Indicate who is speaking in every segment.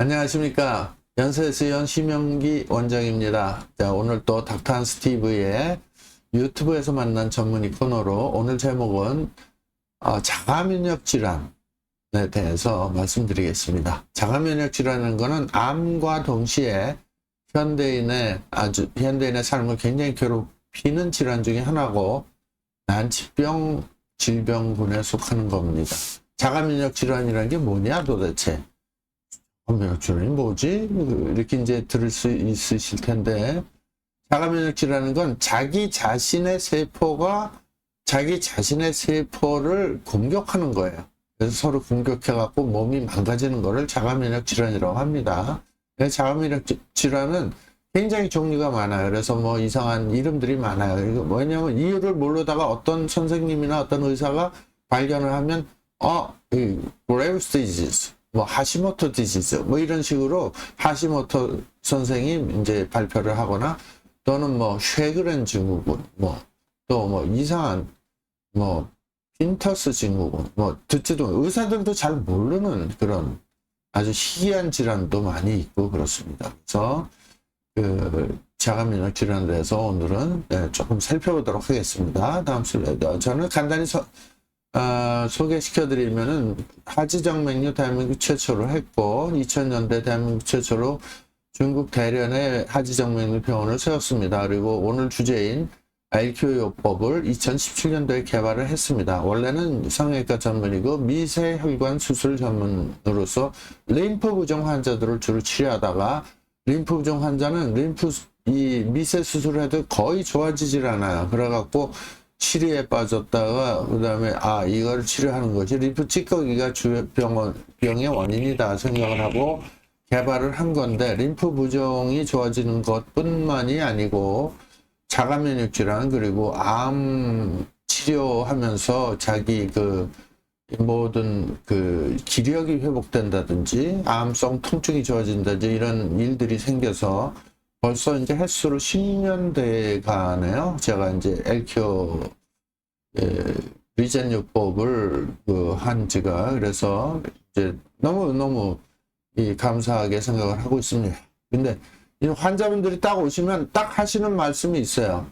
Speaker 1: 안녕하십니까. 연세수연 심영기 원장입니다. 자, 오늘 또 닥터한스 TV의 유튜브에서 만난 전문의 코너로 오늘 제목은 자가면역 질환에 대해서 말씀드리겠습니다. 자가면역 질환이라는 것은 암과 동시에 현대인의 삶을 굉장히 괴롭히는 질환 중에 하나고 난치병 질병군에 속하는 겁니다. 자가면역 질환이라는 게 뭐냐 도대체? 면역 질환이 뭐지? 이렇게 이제 들을 수 있으실 텐데, 자가면역 질환은 건 자기 자신의 세포가 자기 자신의 세포를 공격하는 거예요. 그래서 서로 공격해갖고 몸이 망가지는 거를 자가면역 질환이라고 합니다. 자가면역 질환은 굉장히 종류가 많아요. 그래서 뭐 이상한 이름들이 많아요. 왜냐하면 이유를 모르다가 어떤 선생님이나 어떤 의사가 발견을 하면, 이 Graves' disease. 뭐 하시모토 디지즈 뭐 이런 식으로 하시모토 선생이 이제 발표를 하거나 또는 뭐 쉐그렌 증후군 뭐 또 뭐 이상한 뭐 핀터스 증후군 뭐 듣지도 의사들도 잘 모르는 그런 아주 희귀한 질환도 많이 있고 그렇습니다. 그래서 그 자가면역 질환에 대해서 오늘은 조금 살펴보도록 하겠습니다. 다음 슬라이드. 저는 간단히 소개시켜드리면은 하지정맥류 대한민국 최초로 했고 2000년대 대한민국 최초로 중국 대련에 하지정맥류 병원을 세웠습니다. 그리고 오늘 주제인 RQ요법을 2017년도에 개발을 했습니다. 원래는 성형외과 전문이고 미세혈관 수술 전문으로서 림프 부종 환자들을 주로 치료하다가 림프 부종 환자는 이 미세 수술을 해도 거의 좋아지질 않아요. 그래갖고 치료에 빠졌다가 그 다음에 이걸 치료하는 것이 림프 찌꺼기가 병의 원인이다 생각을 하고 개발을 한 건데, 림프 부종이 좋아지는 것뿐만이 아니고 자가면역 질환 그리고 암 치료하면서 자기 그 모든 그 기력이 회복된다든지 암성 통증이 좋아진다든지 이런 일들이 생겨서 벌써 이제 횟수로 10년 돼 가네요. 제가 이제 LQ 리젠요법을 한 지가. 그래서 이제 너무 감사하게 생각을 하고 있습니다. 근데 이 환자분들이 딱 오시면 딱 하시는 말씀이 있어요.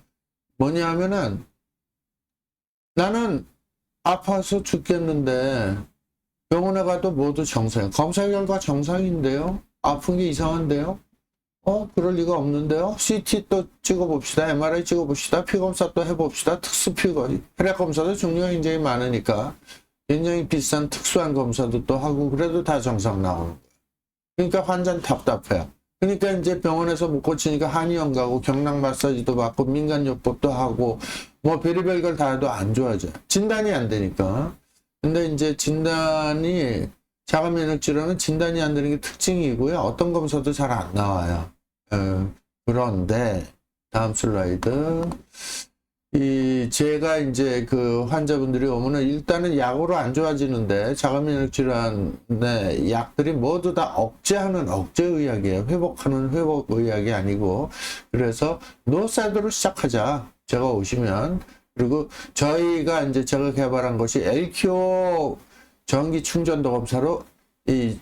Speaker 1: 뭐냐 하면은 나는 아파서 죽겠는데 병원에 가도 모두 정상, 검사 결과 정상인데요. 아픈 게 이상한데요. 그럴 리가 없는데요. CT 또 찍어봅시다. MRI 찍어봅시다. 피검사 또 해봅시다. 특수피검, 혈액검사도 종류가 굉장히 많으니까 굉장히 비싼 특수한 검사도 또 하고 그래도 다 정상 나오는 거예요. 그러니까 환자는 답답해요. 그러니까 이제 병원에서 못 고치니까 한의원 가고 경락 마사지도 받고 민간요법도 하고 뭐 별의별 걸 다 해도 안 좋아져요. 진단이 안 되니까. 근데 이제 자가면역 질환은 진단이 안 되는 게 특징이고요. 어떤 검사도 잘 안 나와요. 그런데 다음 슬라이드. 제가 이제 그 환자분들이 오면은 일단은 약으로 안 좋아지는데 자가면역 질환의 약들이 모두 다 억제하는 억제의학이에요. 회복하는 회복의학이 아니고. 그래서 노사이드로 시작하자. 제가 오시면. 그리고 제가 개발한 것이 LQO 전기 충전도 검사로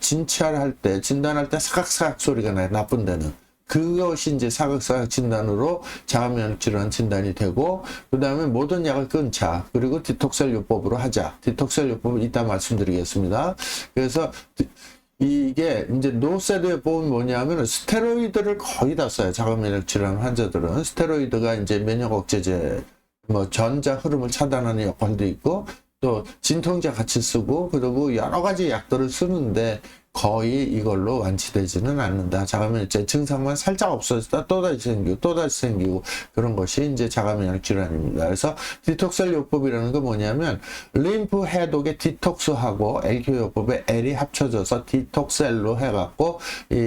Speaker 1: 진단할 때 사각사각 소리가 나요. 나쁜 데는. 그것이 이제 사각사각 진단으로 자가면역 질환 진단이 되고, 그 다음에 모든 약을 끊자. 그리고 디톡셀 요법으로 하자. 디톡셀 요법은 이따 말씀드리겠습니다. 그래서 이게 이제 노세드 요법은 뭐냐면 스테로이드를 거의 다 써요. 자가면역 질환 환자들은. 스테로이드가 이제 면역 억제제, 뭐 전자 흐름을 차단하는 역할도 있고, 또 진통제 같이 쓰고, 그리고 여러 가지 약들을 쓰는데 거의 이걸로 완치되지는 않는다. 자가면역 증상만 살짝 없어지다 또다시 생기고 그런 것이 이제 자가면역 질환입니다. 그래서 디톡셀 요법이라는 건 뭐냐면 림프 해독의 디톡스하고 LQ 요법의 L이 합쳐져서 디톡셀로 해갖고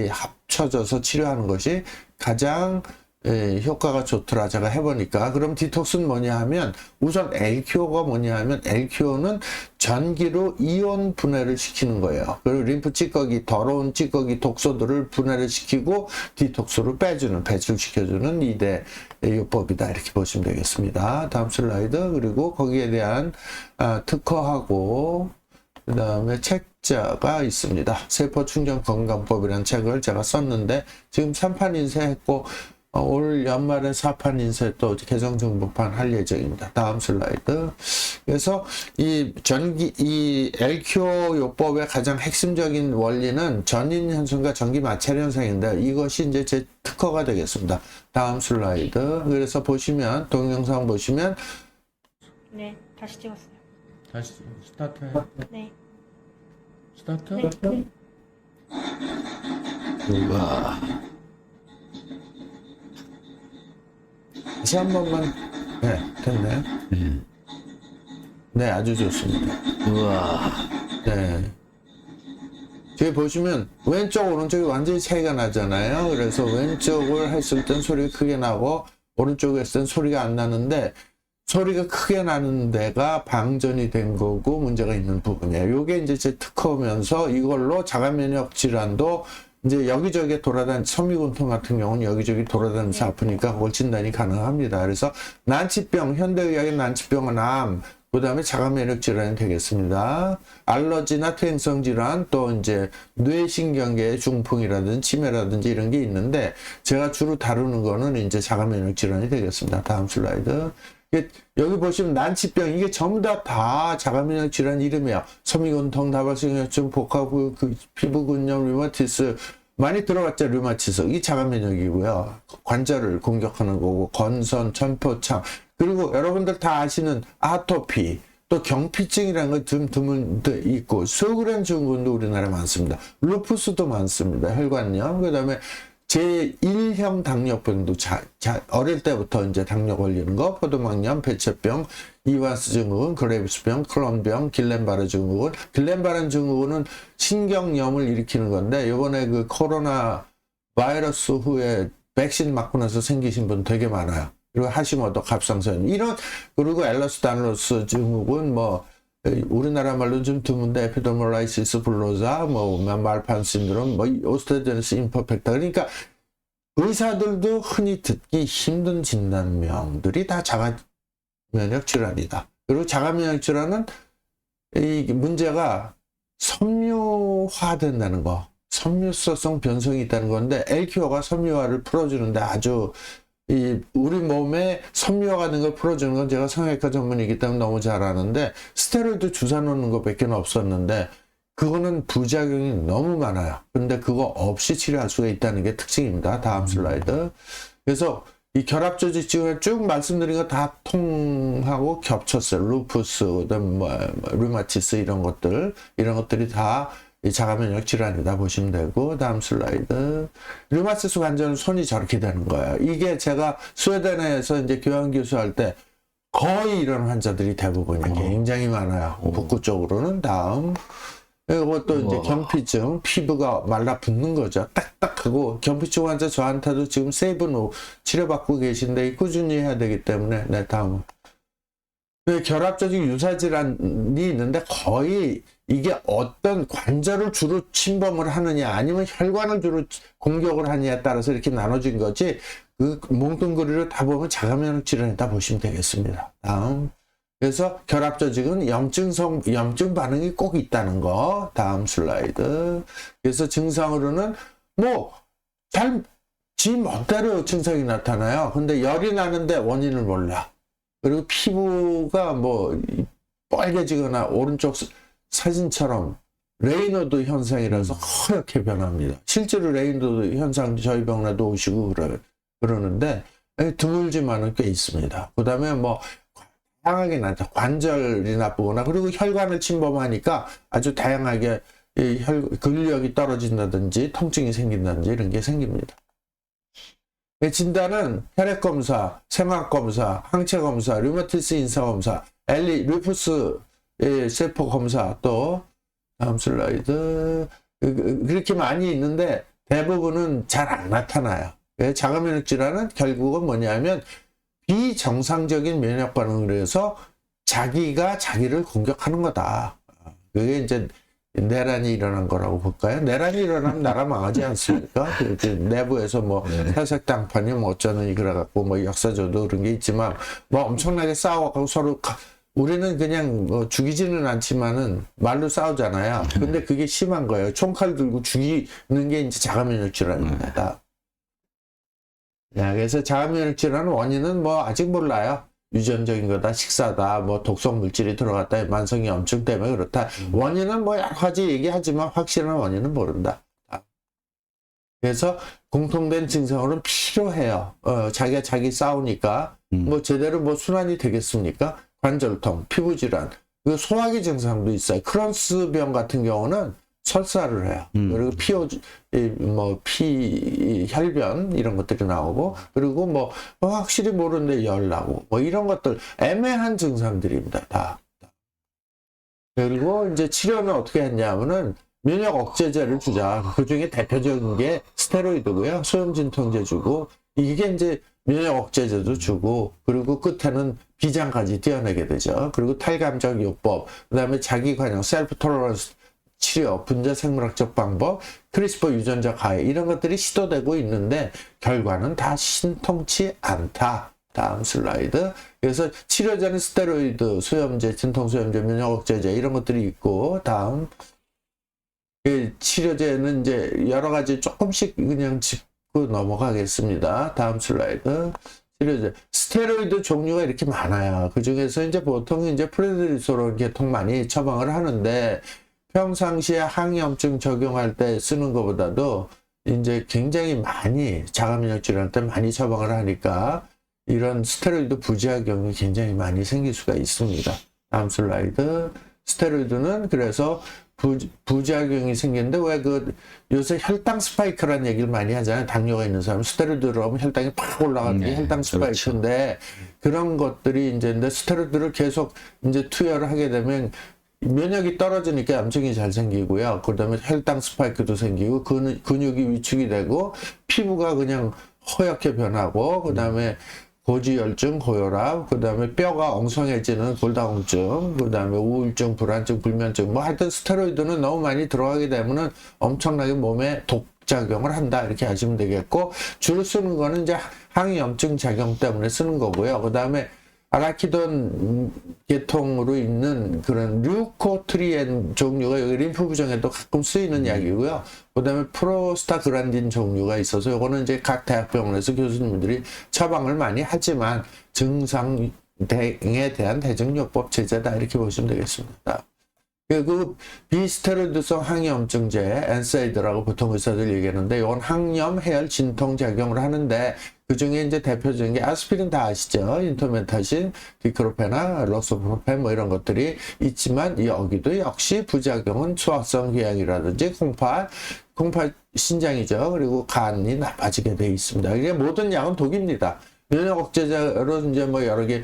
Speaker 1: 합쳐져서 치료하는 것이 가장 효과가 좋더라. 제가 해보니까. 그럼 디톡스는 뭐냐 하면 우선 LQO가 뭐냐 하면 LQO는 전기로 이온 분해를 시키는 거예요. 그리고 림프 찌꺼기, 더러운 찌꺼기 독소들을 분해를 시키고 디톡스로 배출시켜주는 2대 요법이다. 이렇게 보시면 되겠습니다. 다음 슬라이드. 그리고 거기에 대한 특허하고 그 다음에 책자가 있습니다. 세포 충전 건강법이라는 책을 제가 썼는데 지금 3판 인쇄했고 올 연말에 4판 인쇄 또 개정 정보판 할 예정입니다. 다음 슬라이드. 그래서 이 LQO 요법의 가장 핵심적인 원리는 전인 현상과 전기 마찰 현상인데 이것이 이제 제 특허가 되겠습니다. 다음 슬라이드. 그래서 보시면 동영상 보시면
Speaker 2: 네, 다시 찍었어요.
Speaker 1: 다시 스타트해.
Speaker 2: 네.
Speaker 1: 스타트.
Speaker 2: 네.
Speaker 1: 우와. 다시 한 번만. 네, 됐네. 네, 아주 좋습니다. 우와. 네. 저기 보시면 왼쪽 오른쪽이 완전히 차이가 나잖아요. 그래서 왼쪽을 했을 땐 소리가 크게 나고 오른쪽에 했을 땐 소리가 안 나는데 소리가 크게 나는 데가 방전이 된 거고 문제가 있는 부분이에요. 이게 이제 제 특허면서 이걸로 자가 면역 질환도 이제 여기저기 섬유근통 같은 경우는 여기저기 돌아다니면서 아프니까 그걸 진단이 가능합니다. 그래서 난치병, 현대의학의 난치병은 암, 그 다음에 자가 면역 질환이 되겠습니다. 알러지나 퇴행성 질환, 또 이제 뇌신경계의 중풍이라든지 치매라든지 이런 게 있는데 제가 주로 다루는 거는 이제 자가 면역 질환이 되겠습니다. 다음 슬라이드. 여기 보시면 난치병 이게 전부 다 자가 면역 질환 이름이에요. 섬유근통, 다발성혈증, 복합 피부근염, 류마티스 많이 들어봤죠. 류마티스 이 자가 면역이고요. 관절을 공격하는 거고 건선, 천포창 그리고 여러분들 다 아시는 아토피 또 경피증이라는 거 좀 드물도 있고 스그렌 증후군도 우리나라에 많습니다. 루푸스도 많습니다. 혈관염 그다음에 제1형 당뇨병도 어릴 때부터 이제 당뇨 걸리는 거, 포도막염, 배체병, 이완스 증후군, 그레이브스병, 클론병, 길렌바르 증후군. 길렌바르 증후군은 신경염을 일으키는 건데 이번에 그 코로나 바이러스 후에 백신 맞고 나서 생기신 분 되게 많아요. 그리고 하시모토 갑상선 이런 그리고 엘러스다노스 증후군 뭐 우리나라 말로 좀 드문데 에피더멀라이시스 블로자, 뭐 말판 신드롬, 뭐 오스테오제네시스 임퍼펙타 그러니까 의사들도 흔히 듣기 힘든 진단명들이 다 자가 면역 질환이다. 그리고 자가 면역 질환은 이 문제가 섬유화된다는 거, 섬유소성 변성이 있다는 건데 LQO가 섬유화를 풀어주는데 아주 우리 몸에 섬유화가 된 걸 풀어주는 건 제가 성형외과 전문이기 때문에 너무 잘 아는데 스테로이드 주사 놓는 것밖에 없었는데 그거는 부작용이 너무 많아요. 근데 그거 없이 치료할 수가 있다는 게 특징입니다. 다음 슬라이드. 그래서 이 결합조직증을 쭉 말씀드린 거 다 통하고 겹쳤어요. 루푸스, 그다음 류마티스 이런 것들이 다 이 자가 면역 질환이다 보시면 되고 다음 슬라이드. 류마티스 관절은 손이 저렇게 되는 거예요. 이게 제가 스웨덴에서 이제 교양 교수할 때 거의 이런 환자들이 대부분이 굉장히 많아요. 북구 쪽으로는 다음. 이것도 이제 경피증, 피부가 말라붙는 거죠. 딱딱하고 경피증 환자 저한테도 지금 세븐 치료받고 계신데 꾸준히 해야 되기 때문에 네 다음. 결합조직 유사질환이 있는데 거의 이게 어떤 관절을 주로 침범을 하느냐 아니면 혈관을 주로 공격을 하느냐에 따라서 이렇게 나눠진 거지 그 몽둥그리로 다 보면 자가 면역 질환이다 보시면 되겠습니다. 다음. 그래서 결합조직은 염증 반응이 꼭 있다는 거. 다음 슬라이드. 그래서 증상으로는 지 멋대로 증상이 나타나요. 근데 열이 나는데 원인을 몰라. 그리고 피부가 빨개지거나 오른쪽 사진처럼 레이너드 현상이라서 허옇게 변합니다. 실제로 레이너드 현상 저희 병원에도 오시고 그러는데 드물지만은 꽤 있습니다. 그 다음에 다양하게 나타 관절이 나쁘거나 그리고 혈관을 침범하니까 아주 다양하게 근력이 떨어진다든지 통증이 생긴다든지 이런 게 생깁니다. 진단은 혈액검사, 생화검사, 항체검사, 류마티스 인사검사, 루푸스 세포검사 또 다음 슬라이드 그렇게 많이 있는데 대부분은 잘 안 나타나요. 자가 면역 질환은 결국은 뭐냐면 비정상적인 면역 반응을 해서 자기가 자기를 공격하는 거다. 그게 이제 내란이 일어난 거라고 볼까요? 내란이 일어나면 나라 망하지 않습니까? 내부에서 혈색당판이 어쩌느니 그래갖고 역사적으로 그런 게 있지만 엄청나게 싸워가고 서로 우리는 그냥 뭐 죽이지는 않지만은 말로 싸우잖아요. 근데 그게 심한 거예요. 총칼 들고 죽이는 게 이제 자가면역 질환입니다. 야, 그래서 자가면역 질환 원인은 뭐 아직 몰라요. 유전적인 거다, 식사다, 뭐 독성 물질이 들어갔다, 만성염증 때문에 그렇다. 원인은 뭐 여러 가지 얘기하지만 확실한 원인은 모른다. 그래서 공통된 증상으로는 필요해요. 자기가 자기 싸우니까 뭐 제대로 뭐 순환이 되겠습니까? 관절통, 피부질환, 그 소화기 증상도 있어요. 크론스병 같은 경우는 설사를 해요. 그리고 혈변 이런 것들이 나오고, 그리고 뭐 확실히 모르는데 열 나고, 뭐 이런 것들 애매한 증상들입니다. 다. 그리고 이제 치료는 어떻게 했냐면은 면역 억제제를 주자. 그 중에 대표적인 게 스테로이드고요. 소염 진통제 주고, 이게 이제 면역 억제제도 주고, 그리고 끝에는 비장까지 띄어내게 되죠. 그리고 탈감적 요법, 그다음에 자기 관형 셀프 토러런스 치료, 분자 생물학적 방법, 크리스퍼 유전자 가해 이런 것들이 시도되고 있는데 결과는 다 신통치 않다. 다음 슬라이드. 그래서 치료제는 스테로이드, 소염제, 진통소염제, 면역 억제제 이런 것들이 있고, 다음 그 치료제는 이제 여러 가지 조금씩 그냥 짚고 넘어가겠습니다. 다음 슬라이드. 치료제. 스테로이드 종류가 이렇게 많아요. 그 중에서 이제 보통 이제 프레드니솔론 계통 많이 처방을 하는데 평상시에 항염증 적용할 때 쓰는 것보다도 이제 굉장히 많이 자가면역 질환 때 많이 처방을 하니까 이런 스테로이드 부작용이 굉장히 많이 생길 수가 있습니다. 다음 슬라이드. 스테로이드는 그래서 부작용이 생기는데 왜 그 요새 혈당 스파이크라는 얘기를 많이 하잖아요. 당뇨가 있는 사람 스테로이드를 하면 혈당이 팍 올라가는 게 혈당 스파이크인데 그런 것들이 이제 근데 스테로이드를 계속 이제 투여를 하게 되면 면역이 떨어지니까 염증이 잘 생기고요. 그다음에 혈당 스파이크도 생기고 근육이 위축이 되고 피부가 그냥 허옇게 변하고 그다음에 고지혈증, 고혈압, 그 다음에 뼈가 엉성해지는 골다공증, 그 다음에 우울증, 불안증, 불면증, 뭐 하여튼 스테로이드는 너무 많이 들어가게 되면은 엄청나게 몸에 독작용을 한다. 이렇게 하시면 되겠고, 주로 쓰는 거는 이제 항염증 작용 때문에 쓰는 거고요. 그 다음에 아라키돈 계통으로 있는 그런 류코트리엔 종류가 여기 림프 부종에도 가끔 쓰이는 약이고요. 그 다음에 프로스타그란딘 종류가 있어서 요거는 이제 각 대학병원에서 교수님들이 처방을 많이 하지만 증상 등에 대한 대증요법 제재다 이렇게 보시면 되겠습니다. 그 비스테로이드성 항염증제 엔사이드라고 보통 의사들 얘기하는데 이건 항염, 해열, 진통 작용을 하는데 그 중에 이제 대표적인 게 아스피린 다 아시죠? 인토멘타신, 디크로페나, 록소프로펜 뭐 이런 것들이 있지만 여기도 역시 부작용은 소화성 궤양이라든지 콩팥 신장이죠. 그리고 간이 나빠지게 돼 있습니다. 이게 모든 약은 독입니다. 면역 억제제로 이제 뭐 여러 개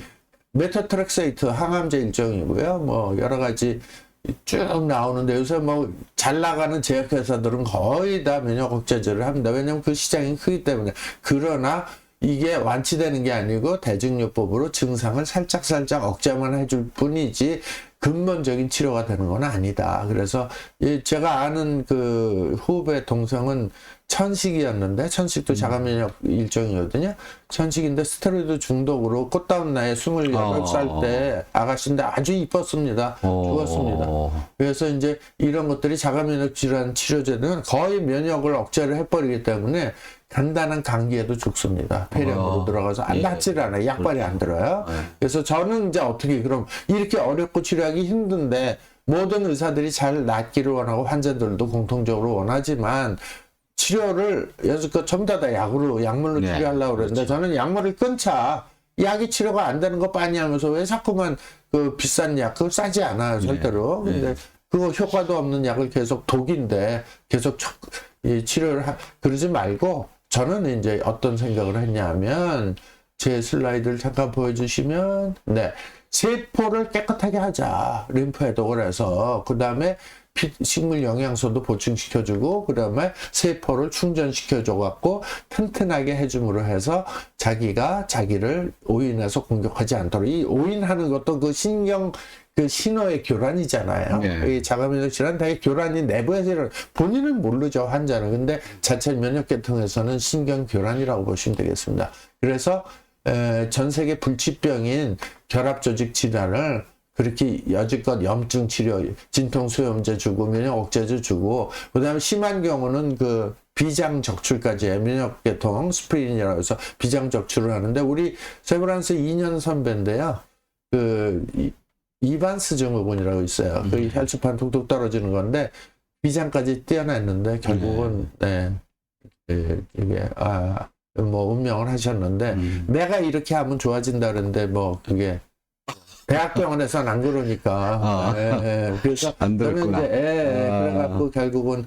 Speaker 1: 메토트렉세이트 항암제 일종이고요. 뭐 여러 가지 쭉 나오는데 요새 뭐 잘 나가는 제약회사들은 거의 다 면역 억제제를 합니다. 왜냐하면 그 시장이 크기 때문에. 그러나 이게 완치되는 게 아니고 대증요법으로 증상을 살짝 억제만 해줄 뿐이지 근본적인 치료가 되는 건 아니다. 그래서 제가 아는 그 후배 동생은 천식이었는데 천식도 자가면역 일종이거든요. 천식인데 스테로이드 중독으로 꽃다운 나이에 28살 때 아가씨인데 아주 이뻤습니다. 죽었습니다. 그래서 이제 이런 것들이 자가면역 질환 치료제는 거의 면역을 억제를 해버리기 때문에 간단한 감기에도 죽습니다. 폐렴으로 들어가서 안 낫질 않아요. 약발이 안 들어요. 그래서 저는 이제 어떻게 그럼 이렇게 어렵고 치료하기 힘든데 모든 의사들이 잘 낫기를 원하고 환자들도 공통적으로 원하지만 치료를 여지껏 전부 다 약물로 치료하려고 그랬는데 저는 약물을 끊자. 약이 치료가 안 되는 거 빤히 하면서 왜 자꾸만 그 비싼 약, 그거 싸지 않아요, 절대로. 근데 그거 효과도 없는 약을 계속 독인데 계속 치료를 그러지 말고 저는 이제 어떤 생각을 했냐면 제 슬라이드를 잠깐 보여주시면 세포를 깨끗하게 하자. 림프 해독을 해서 그 다음에 식물 영양소도 보충시켜주고 그 다음에 세포를 충전시켜줘 갖고 튼튼하게 해줌으로 해서 자기가 자기를 오인해서 공격하지 않도록 이 오인하는 것도 그 신호의 교란이잖아요. 이 자가면역 질환 되게 교란이 내부에서 일어나 본인은 모르죠 환자는. 근데 자체 면역계통에서는 신경 교란이라고 보시면 되겠습니다. 그래서 전 세계 불치병인 결합조직 질환을 그렇게 여지껏 염증 치료, 진통 소염제 주고 면역 억제제 주고 그다음에 심한 경우는 그 비장 적출까지 해요. 면역계통 스프린이라고 해서 비장 적출을 하는데 우리 세브란스 2년 선배인데요. 그 이반스 증후군이라고 있어요. 그 혈소판 툭툭 떨어지는 건데 비장까지 뛰어났는데 결국은 이게 뭐 운명을 하셨는데 내가 이렇게 하면 좋아진다 그러는데 뭐 그게 대학병원에서는 안 그러니까 그래서
Speaker 3: 안 들었구나.
Speaker 1: 저는 이제 그래갖고 결국은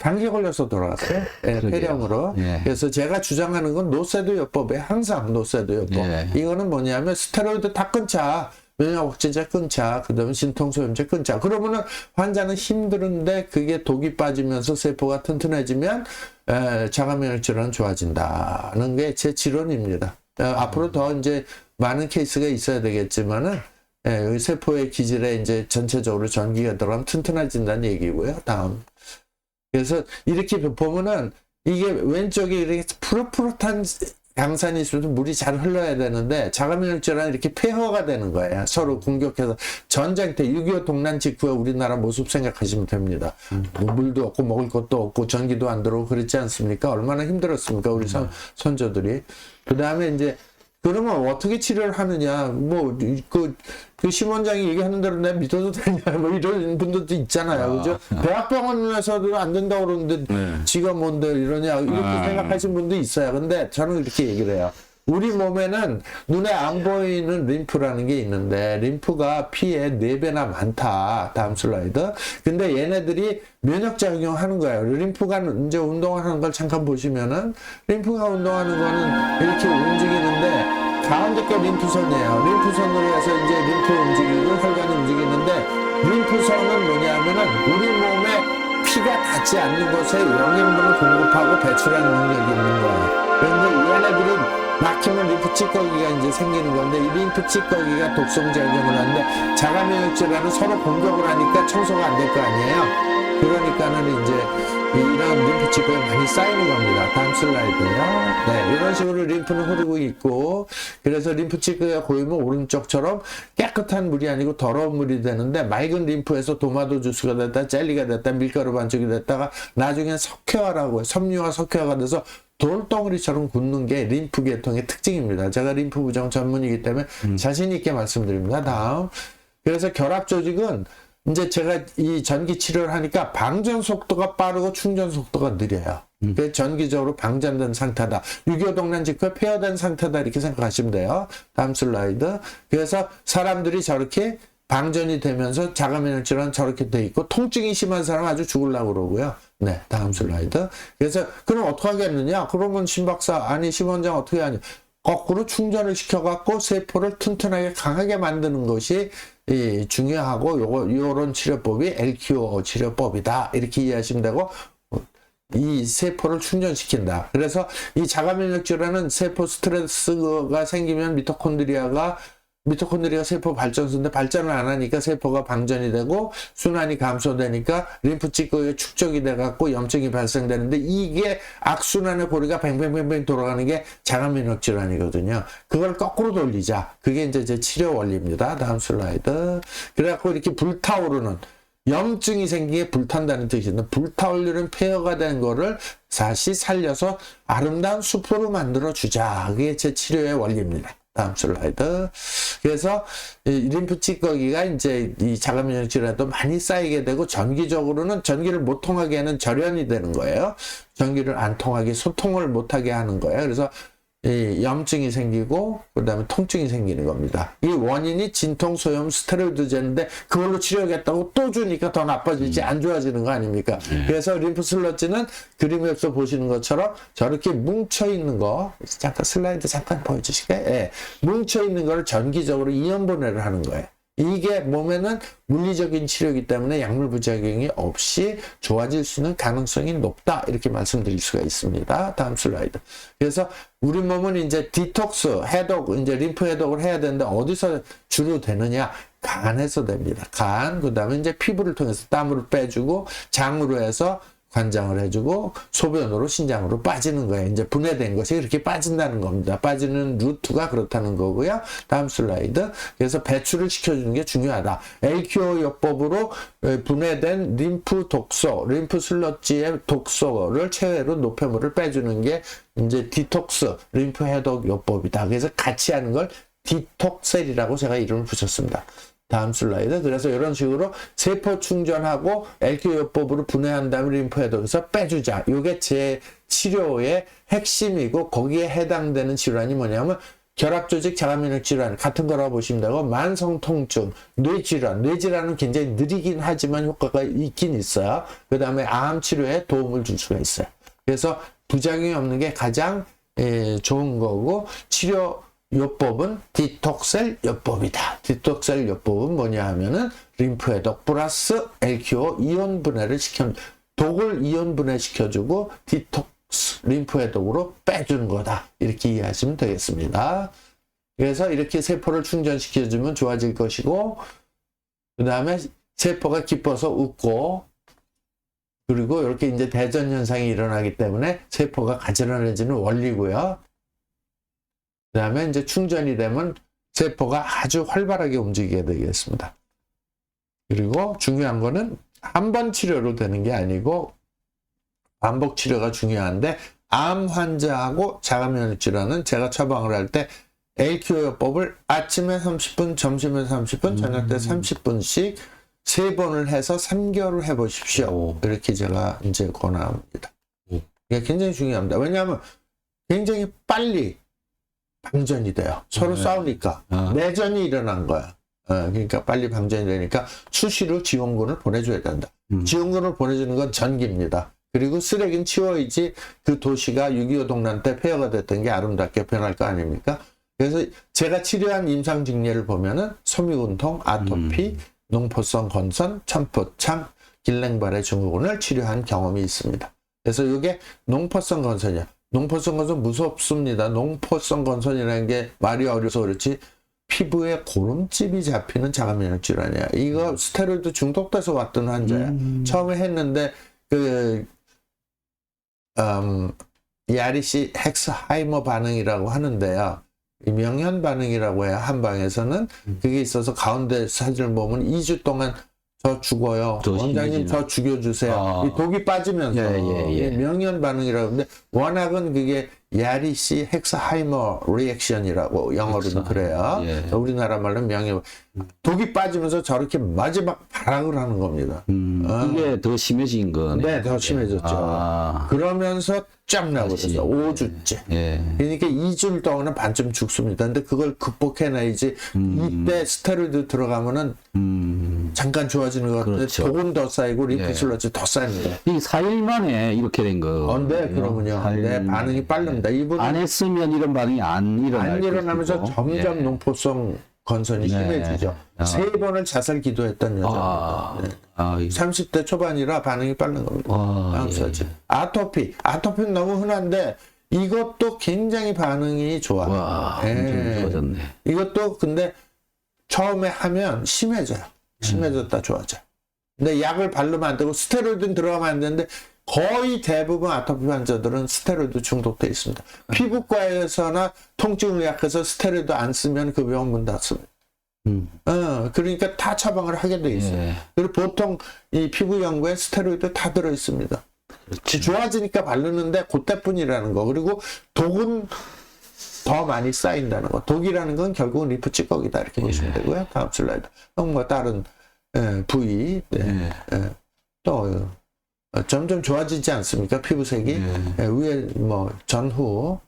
Speaker 1: 감기 걸려서 돌아갔어요. 폐렴으로. 그래서 제가 주장하는 건 노세도요법에 항상 노세도요법. 이거는 뭐냐면 스테로이드 다 끊자. 면역 억제제 끊자. 그다음에 진통소염제 끊자. 그러면은 환자는 힘들은데 그게 독이 빠지면서 세포가 튼튼해지면 자가면역 질환은 좋아진다는 게 제 지론입니다. 앞으로 더 이제 많은 케이스가 있어야 되겠지만은 여기 세포의 기질에 이제 전체적으로 전기가 들어가면 튼튼해진다는 얘기고요. 다음. 그래서 이렇게 보면은 이게 왼쪽에 이렇게 푸릇푸릇한 양산이 있으면 물이 잘 흘러야 되는데 자가면역 질환이 이렇게 폐허가 되는 거예요. 서로 공격해서 전쟁 때 6.25 동란 직후에 우리나라 모습 생각하시면 됩니다. 뭐 물도 없고 먹을 것도 없고 전기도 안 들어오고 그랬지 않습니까? 얼마나 힘들었습니까? 우리 선조들이. 그 다음에 이제 그러면 어떻게 치료를 하느냐? 뭐 그 심원장이 얘기하는 대로 내가 믿어도 되냐? 뭐 이런 분들도 있잖아요, 그죠? 대학병원에서도 안 된다고 그러는데 지가 뭔데 이러냐 이렇게 생각하시는 분도 있어요. 근데 저는 이렇게 얘기를 해요. 우리 몸에는 눈에 안 보이는 림프라는 게 있는데 림프가 피에 4배나 많다. 다음 슬라이드. 근데 얘네들이 면역작용 하는 거예요. 림프가 이제 운동하는 걸 잠깐 보시면은 림프가 운동하는 거는 이렇게 움직이는데 가운데 게 림프선이에요. 림프선으로 해서 이제 림프 움직이고 혈관이 움직이는데 림프선은 뭐냐면은 우리 몸에 피가 닿지 않는 곳에 영양분을 공급하고 배출하는 능력이 있는 거예요. 그런데 얘네들이 막히면 림프 찌꺼기가 이제 생기는 건데 이 림프 찌꺼기가 독성 작용을 하는데 자가면역 질환은 서로 공격을 하니까 청소가 안 될 거 아니에요. 그러니까는 이제 이런 림프 찌꺼기가 많이 쌓이는 겁니다. 다음 슬라이드요. 네, 이런 식으로 림프는 흐르고 있고 그래서 림프 찌꺼기가 고이면 오른쪽처럼 깨끗한 물이 아니고 더러운 물이 되는데 맑은 림프에서 도마도 주스가 됐다, 젤리가 됐다, 밀가루 반죽이 됐다가 나중엔 석회화라고 해요. 섬유화 석회화가 돼서 돌덩어리처럼 굳는 게 림프 계통의 특징입니다. 제가 림프 부종 전문이기 때문에 자신 있게 말씀드립니다. 다음. 그래서 결합 조직은 이제 제가 이 전기 치료를 하니까 방전 속도가 빠르고 충전 속도가 느려요. 그래서 전기적으로 방전된 상태다. 6.25 동란 직후에 폐허된 상태다. 이렇게 생각하시면 돼요. 다음 슬라이드. 그래서 사람들이 저렇게 방전이 되면서 자가면역 질환 저렇게 돼 있고 통증이 심한 사람은 아주 죽으려고 그러고요. 네, 다음 슬라이드. 그래서 그럼 어떻게 하겠느냐? 그러면 신박사 아니 심원장 어떻게 하냐? 거꾸로 충전을 시켜갖고 세포를 튼튼하게 강하게 만드는 것이 중요하고 요런 치료법이 LQO 치료법이다. 이렇게 이해하시면 되고 이 세포를 충전시킨다. 그래서 이 자가면역 질환은 세포 스트레스가 생기면 미토콘드리아가 세포 발전소인데 발전을 안 하니까 세포가 방전이 되고 순환이 감소되니까 림프 찌꺼기가 축적이 돼갖고 염증이 발생되는데 이게 악순환의 고리가 뱅뱅뱅뱅 돌아가는 게 자가면역 질환이거든요. 그걸 거꾸로 돌리자. 그게 이제 제 치료 원리입니다. 다음 슬라이드. 그래갖고 이렇게 불타오르는 염증이 생기게 불탄다는 뜻인데 불타오르는 폐허가 된 거를 다시 살려서 아름다운 수포로 만들어 주자. 그게 제 치료의 원리입니다. 다음 슬라이드. 그래서 이 림프 찌꺼기가 이제 이 자가면역 질환도 많이 쌓이게 되고 전기적으로는 전기를 못 통하게 하는 절연이 되는 거예요. 전기를 안 통하게 소통을 못하게 하는 거예요. 그래서 이 염증이 생기고 그다음에 통증이 생기는 겁니다. 이 원인이 진통, 소염, 스테로이드제인데 그걸로 치료하겠다고 또 주니까 더 나빠지지 안 좋아지는 거 아닙니까? 그래서 림프슬러지는 그림에서 보시는 것처럼 저렇게 뭉쳐 있는 거 잠깐 슬라이드 잠깐 보여주실까요? 예. 뭉쳐 있는 거를 전기적으로 이온 분해를 하는 거예요. 이게 몸에는 물리적인 치료이기 때문에 약물 부작용이 없이 좋아질 수 있는 가능성이 높다. 이렇게 말씀드릴 수가 있습니다. 다음 슬라이드. 그래서 우리 몸은 이제 디톡스, 해독, 이제 림프 해독을 해야 되는데 어디서 주로 되느냐? 간에서 됩니다. 간, 그 다음에 이제 피부를 통해서 땀을 빼주고 장으로 해서 관장을 해주고 소변으로 신장으로 빠지는 거예요. 이제 분해된 것이 이렇게 빠진다는 겁니다. 빠지는 루트가 그렇다는 거고요. 다음 슬라이드. 그래서 배출을 시켜주는 게 중요하다. LQO 요법으로 분해된 림프 독소, 림프 슬러지의 독소를 체외로 노폐물을 빼주는 게 이제 디톡스, 림프 해독 요법이다. 그래서 같이 하는 걸 디톡셀이라고 제가 이름을 붙였습니다. 다음 슬라이드. 그래서 이런 식으로 세포 충전하고 LQ 요법으로 분해한 다음에 림프 해독에서 빼주자. 이게 제 치료의 핵심이고 거기에 해당되는 질환이 뭐냐면 결합조직 자가면역 질환 같은 거라고 보시면 되고 만성통증, 뇌질환. 뇌질환은 굉장히 느리긴 하지만 효과가 있긴 있어요. 그 다음에 암 치료에 도움을 줄 수가 있어요. 그래서 부작용이 없는 게 가장 좋은 거고 치료 요법은 디톡셀 요법이다. 디톡셀 요법은 뭐냐 하면은 림프 해독 플러스 LQO 이온 분해를 독을 이온 분해시켜주고 디톡스 림프 해독으로 빼주는 거다. 이렇게 이해하시면 되겠습니다. 그래서 이렇게 세포를 충전시켜주면 좋아질 것이고 그 다음에 세포가 기뻐서 웃고 그리고 이렇게 이제 대전 현상이 일어나기 때문에 세포가 가지런해지는 원리고요. 그 다음에 이제 충전이 되면 세포가 아주 활발하게 움직이게 되겠습니다. 그리고 중요한 거는 한 번 치료로 되는 게 아니고 반복 치료가 중요한데 암 환자하고 자가면역 질환은 제가 처방을 할 때 LQ요법을 아침에 30분, 점심에 30분, 저녁 때 30분씩 3번을 해서 3개월을 해보십시오. 이렇게 제가 이제 권합니다. 이게 굉장히 중요합니다. 왜냐하면 굉장히 빨리 방전이 돼요. 서로 싸우니까. 내전이 일어난 거야. 그러니까 빨리 방전이 되니까 수시로 지원군을 보내줘야 된다. 지원군을 보내주는 건 전기입니다. 그리고 쓰레기는 치워야지 그 도시가 6.25 동란 때 폐허가 됐던 게 아름답게 변할 거 아닙니까? 그래서 제가 치료한 임상직례를 보면은 소미근통, 아토피, 농포성 건선, 천포창, 길랭발의 증후군을 치료한 경험이 있습니다. 그래서 이게 농포성 건선이야. 농포성 건선 무섭습니다. 농포성 건선이라는 게 말이 어려서 그렇지 피부에 고름집이 잡히는 자가면역 질환이야. 이거 스테로이드 중독돼서 왔던 환자야. 처음에 했는데 야리시 헥스하이머 반응이라고 하는데요. 명현 반응이라고 해요. 한방에서는 그게 있어서 가운데 사진을 보면 2주 동안 저 죽어요. 원장님 저 죽여주세요. 이 독이 빠지면서 명현 반응이라고 하는데 워낙은 그게 야리시 헥스하이머 리액션이라고 영어로는 그래요. 우리나라 말로는 명현 독이 빠지면서 저렇게 마지막 발악을 하는 겁니다.
Speaker 3: 이게 더 심해진 거네.
Speaker 1: 네, 더 심해졌죠. 그러면서 쫙 나버렸어요. 5주째. 그러니까 2주일 동안은 반쯤 죽습니다. 근데 그걸 극복해내야지 이때 스테로이드 들어가면은 잠깐 좋아지는 것 같은데 독은 더 쌓이고 림프슬러지 더 쌓입니다.
Speaker 3: 이 4일 만에 이렇게 된 거.
Speaker 1: 네, 그러면요. 네, 반응이 빠릅니다. 이분은
Speaker 3: 안 했으면 이런 반응이 안
Speaker 1: 일어나면서 점점 농포성 건선이 심해지죠. 3번을 자살 기도했던 여자입니다. 30대 초반이라 반응이 빠른 겁니다. 아토피는 너무 흔한데 이것도 굉장히 반응이 좋아.
Speaker 3: 좋아졌네.
Speaker 1: 이것도 근데 처음에 하면 심해져요. 심해졌다 좋아져요. 근데 약을 바르면 안 되고 스테로이드는 들어가면 안 되는데 거의 대부분 아토피 환자들은 스테로이드 중독돼 있습니다. 피부과에서나 통증의학에서 스테로이드 안 쓰면 그 병원 문 닫습니다. 그러니까 다 처방을 하게 돼 있어요. 그리고 보통 이 피부 연구에 스테로이드 다 들어 있습니다. 좋아지니까 바르는데 그때뿐이라는 거. 그리고 독은 더 많이 쌓인다는 거. 독이라는 건 결국은 리프 찌꺼기다 이렇게 보시면 되고요. 다음 슬라이드. 뭐 다른 부위 또 점점 좋아지지 않습니까? 피부색이 위에 뭐 전후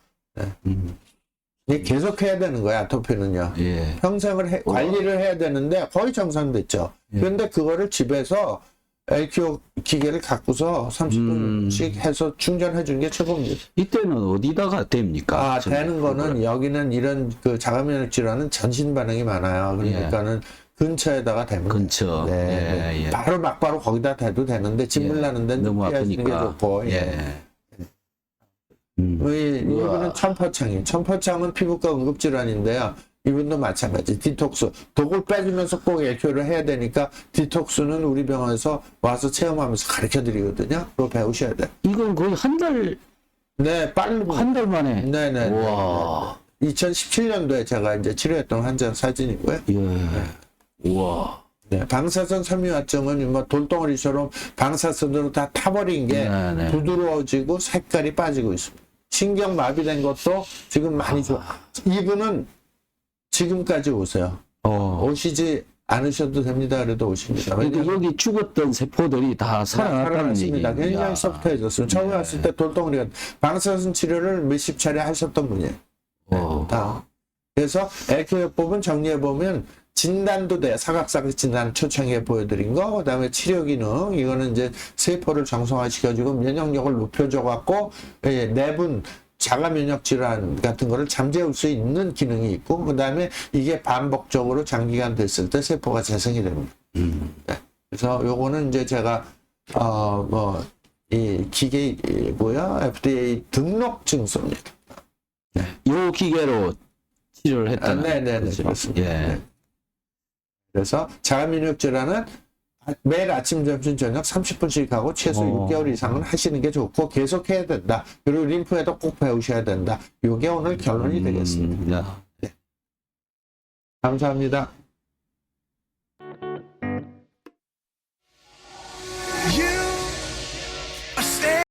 Speaker 1: 이게 계속 해야 되는 거야. 아토피는요. 평생을 관리를 해야 되는데 거의 정상됐죠. 그런데 그거를 집에서 LQO 기계를 갖고서 30분씩 해서 충전해 주는 게 최고입니다.
Speaker 3: 이때는 어디다가 됩니까?
Speaker 1: 되는 거는 여기는 이런 그 자가면역 질환은 전신 반응이 많아요. 그러니까는 근처에다가 대면
Speaker 3: 근처.
Speaker 1: 바로 막바로 거기다 대도 되는데 진물 나는 데는
Speaker 3: 너무
Speaker 1: 피하시는 게
Speaker 3: 아프니까.
Speaker 1: 좋고. 이거는 천포창이에요. 천포창은 피부과 응급질환인데요. 이분도 마찬가지. 디톡스. 독을 빼주면서 꼭 에큐를 해야 되니까 디톡스는 우리 병원에서 와서 체험하면서 가르쳐 드리거든요. 그거 배우셔야 돼요.
Speaker 3: 이건 거의 한 달
Speaker 1: 네, 빠른.
Speaker 3: 한 달 만에.
Speaker 1: 네네.
Speaker 3: 우와.
Speaker 1: 2017년도에 제가 이제 치료했던 환자 사진이고요.
Speaker 3: 예. 우와.
Speaker 1: 네, 방사선 섬유화증은 뭐 돌덩어리처럼 방사선으로 다 타버린 게
Speaker 3: 네네.
Speaker 1: 부드러워지고 색깔이 빠지고 있습니다. 신경 마비된 것도 지금 많이 좋아. 이분은 지금까지 오세요. 오시지 않으셔도 됩니다. 그래도 오십니다.
Speaker 3: 그러니까 여기 죽었던 세포들이 다 살아났다는
Speaker 1: 살아났습니다.
Speaker 3: 얘기입니다.
Speaker 1: 굉장히 소프트해졌어요. 처음에 왔을 때 돌덩어리가 방사선 치료를 몇십 차례 하셨던 분이에요. 다. 그래서 에큐요법은 정리해 보면 진단도 돼. 사각사각 진단 초창기에 보여드린 거, 그다음에 치료 기능, 이거는 이제 세포를 정상화시켜주고 면역력을 높여줘갖고 내분 자가 면역 질환 같은 거를 잠재울 수 있는 기능이 있고, 그다음에 이게 반복적으로 장기간 됐을 때 세포가 재생이 됩니다. 네. 그래서 요거는 이제 제가 이 기계고요, FDA 등록 증서입니다.
Speaker 3: 요 기계로 치료를 했다는.
Speaker 1: 네네네,
Speaker 3: 거죠.
Speaker 1: 그렇습니다.
Speaker 3: 예.
Speaker 1: 네. 그래서 자가면역 질환은 매일 아침, 점심, 저녁 30분씩 하고 최소 6개월 이상은 하시는 게 좋고 계속 해야 된다. 그리고 림프에도 꼭 배우셔야 된다. 이게 오늘 결론이 되겠습니다.
Speaker 3: 야.
Speaker 1: 감사합니다.